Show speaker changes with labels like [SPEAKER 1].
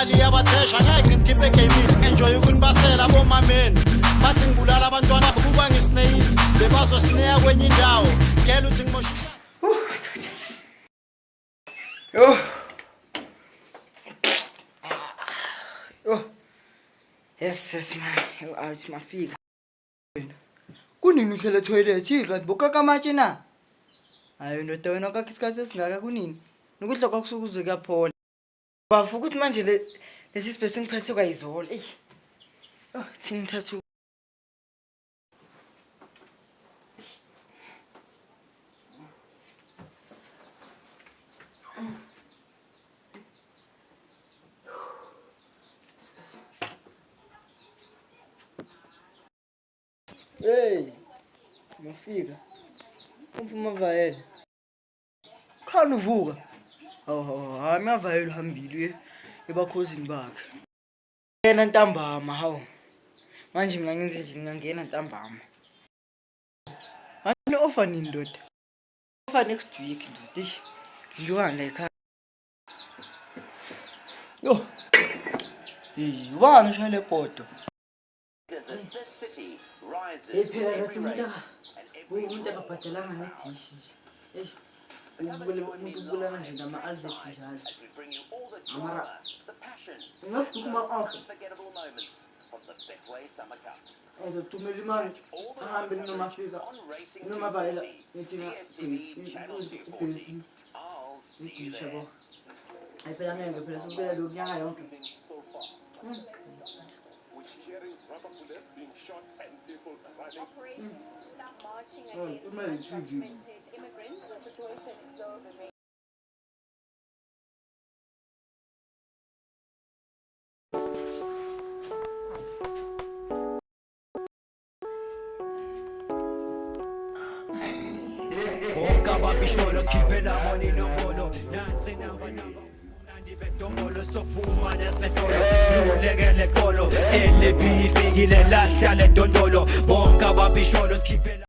[SPEAKER 1] liyabathesha ngeke ngikhiphe gaming enjoy ukunibasela bomameni bathi ngibulala abantwana kuba ngisneyisi bebazosineya kwenye indawo ngeke uthi ngimoshisa
[SPEAKER 2] yes man out mafika kunini uhlele toilet iqathi bokaka matshe na hayi ndoda wena kakisikhathi esingaka kunini nokudla kwakusukuze kuyaphola bavuka ukuthi manje lesi space ngiphethe kwayizolo thini thathu hey mafika umphuma vayela khona uvuka hayi mavayela uhambile ebakhosini bakhe yena ntambama hawo manje mina ngenze nje ngingangena ntambama manje offer nini ndoda offer next week ndoda ish dliwana la ekhaya yo ubani ushayele poto phela kathi umuntu akabhadalanga nedishi nje umuntu ubulana nje ngama-adverts njalo amara ngingafudukuma off thumela imali ahambe nomafika nomavayela ngithina idisha bo hayi phela ngeke phela sokubela lo nyanga yonke
[SPEAKER 3] Babisholos keeping up money no bolo dancing number Tombolo sofuma nesmetolo Nulegele kolo Ele bifigile lasciale dondolo Bonka babisholos keeping